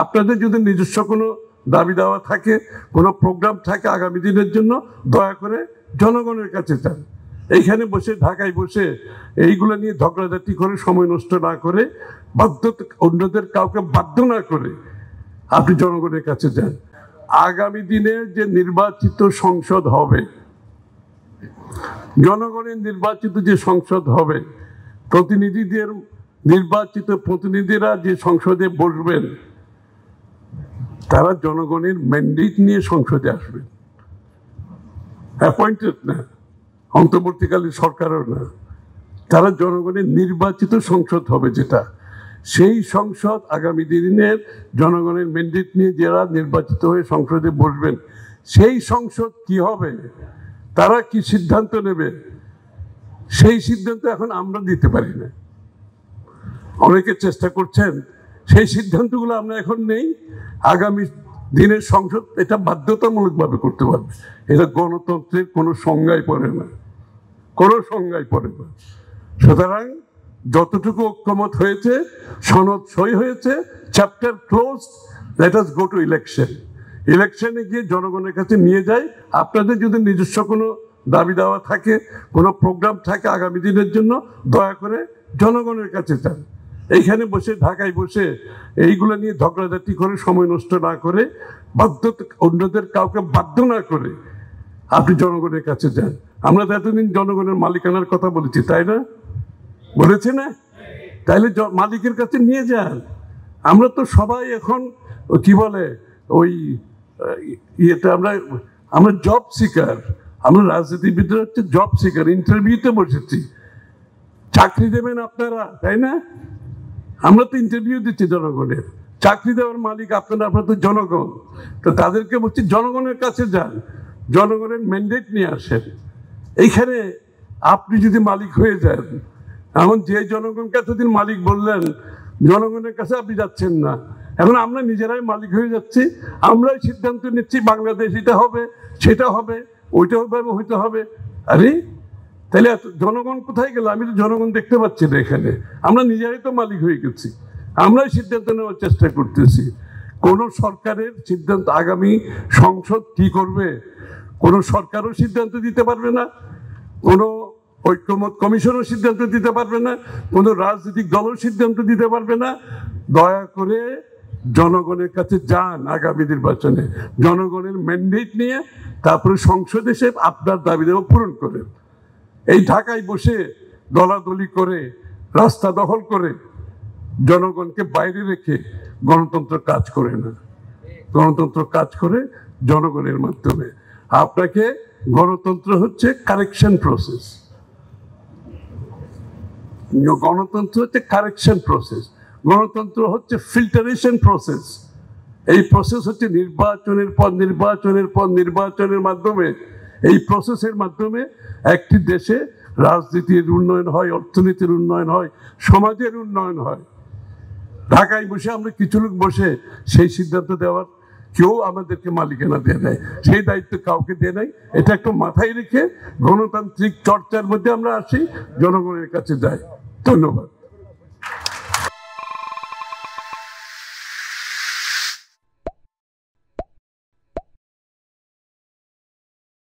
আপনাদের যদি নিজস্ব কোনো দাবি দাওয়া থাকে, কোনো প্রোগ্রাম থাকে আগামী দিনের জন্য, দয়া করে জনগণের কাছে যান। এইখানে বসে ঢাকায় বসে এইগুলো নিয়ে ঝগড়াঝাটি করে সময় নষ্ট না করে, অন্যদের কাউকে বাধ্য না করে আপনি জনগণের কাছে যান। আগামী দিনে যে নির্বাচিত সংসদ হবে, জনগণের নির্বাচিত যে সংসদ হবে, নির্বাচিত প্রতিনিধিরা যে সংসদে বসবেন তারা জনগণের ম্যান্ডেট নিয়ে সংসদে আসবেন, অ্যাপয়েন্টেড না, অন্তর্বর্তীকালীন সরকারও না। তারা জনগণের নির্বাচিত সংসদ হবে, যেটা সেই সংসদ আগামী দিনের জনগণের ম্যান্ডেট নিয়ে যারা নির্বাচিত হয়ে সংসদে বসবেন, সেই সংসদ কি হবে, তারা কি সিদ্ধান্ত নেবে, সেই সিদ্ধান্ত এখন আমরা দিতে পারি না। অনেকে চেষ্টা করছেন, সেই সিদ্ধান্তগুলো আমরা এখন নেই। আগামী দিনের সংসদ এটা বাধ্যতামূলকভাবে করতে পারবে। এটা গণতন্ত্রের কোনো সংজ্ঞায় পড়ে না, কোনো সংজ্ঞায় পড়ে না। সুতরাং যতটুকু ঐক্যমত হয়েছে, সনদ সই হয়েছে, chapter close, let us go to election. ইলেকশনে গিয়ে জনগণের কাছে নিয়ে যাই। আপনাদের যদি নিজস্ব কোনো দাবি দাওয়া থাকে, কোনো প্রোগ্রাম থাকে আগামী দিনের জন্য, দয়া করে জনগণের কাছে যান। এইখানে বসে ঢাকায় বসে এইগুলো নিয়ে ঝগড়াঝাটি করে সময় নষ্ট না করে, অন্যদের কাউকে বাধ্য না করে আপনি জনগণের কাছে যান। আমরা তো এতদিন জনগণের মালিকানার কথা বলেছি, তাই না? বলেছি না? তাইলে মালিকের কাছে নিয়ে যান। আমরা তো সবাই এখন কি বলে ওই ইয়েটা, আমরা জব সিকার, আমরা রাজনীতিবিদরা হচ্ছে জব সিকার। ইন্টারভিউতে বসেছি, চাকরি দেবেন আপনারা, তাই না? আমরা তো ইন্টারভিউ দিচ্ছি জনগণের, চাকরি দেওয়ার মালিক আপনারা, আপনারা তো জনগণ। তো তাদেরকে বলছি জনগণের কাছে যান, জনগণের ম্যান্ডেট নিয়ে আসেন। এইখানে আপনি যদি মালিক হয়ে যান, এখন যে জনগণকে এতদিন মালিক বললেন, জনগণের কাছে আপনি যাচ্ছেন না, এখন আমরা নিজেরাই মালিক হয়ে যাচ্ছি। আমরাই সিদ্ধান্ত নিচ্ছি বাংলাদেশ এটা হবে, সেটা হবে, ওইটা হবে, হইতে হবে। আরে তাহলে জনগণ কোথায় গেল? আমি তো জনগণ দেখতে পাচ্ছি না এখানে। আমরা নিজেরাই তো মালিক হয়ে গেছি, আমরাই সিদ্ধান্ত নেওয়ার চেষ্টা করতেছি। কোন সরকারের সিদ্ধান্ত, আগামী সংসদ কি করবে কোনো সরকারও সিদ্ধান্ত দিতে পারবে না, কোনো ঐক্যমত কমিশনও সিদ্ধান্ত দিতে পারবে না, কোনো রাজনৈতিক দলও সিদ্ধান্ত দিতে পারবে না। দয়া করে জনগণের কাছে যান আগামী নির্বাচনে, জনগণের ম্যান্ডেট নিয়ে তারপরে সংসদে এসে আপনার দাবি দেওয়া পূরণ করেন। এই ঢাকায় বসে দলাদলি করে, রাস্তা দখল করে, জনগণকে বাইরে রেখে গণতন্ত্র কাজ করে না। গণতন্ত্র কাজ করে জনগণের মাধ্যমে। আপনাকে গণতন্ত্র হচ্ছে কারেকশন প্রসেস, গণতন্ত্র হচ্ছে কারেকশন প্রসেস, গণতন্ত্র হচ্ছে ফিল্টারেশন প্রসেস। এই প্রসেস হচ্ছে নির্বাচনের পর নির্বাচনের পর নির্বাচনের মাধ্যমে, এই প্রসেসের মাধ্যমে একটি দেশে রাজনীতির উন্নয়ন হয়, অর্থনীতির উন্নয়ন হয়, সমাজের উন্নয়ন হয়। ঢাকায় বসে আমরা কিছু লোক বসে সেই সিদ্ধান্ত দেওয়ার কেউ আমাদেরকে মালিকানা দিয়ে নেয়, সেই দায়িত্ব কাউকে দিয়ে নেয়। এটা একটু মাথায় রেখে গণতান্ত্রিক চর্চার মধ্যে আমরা আসি, জনগণের কাছে যাই। ধন্যবাদ।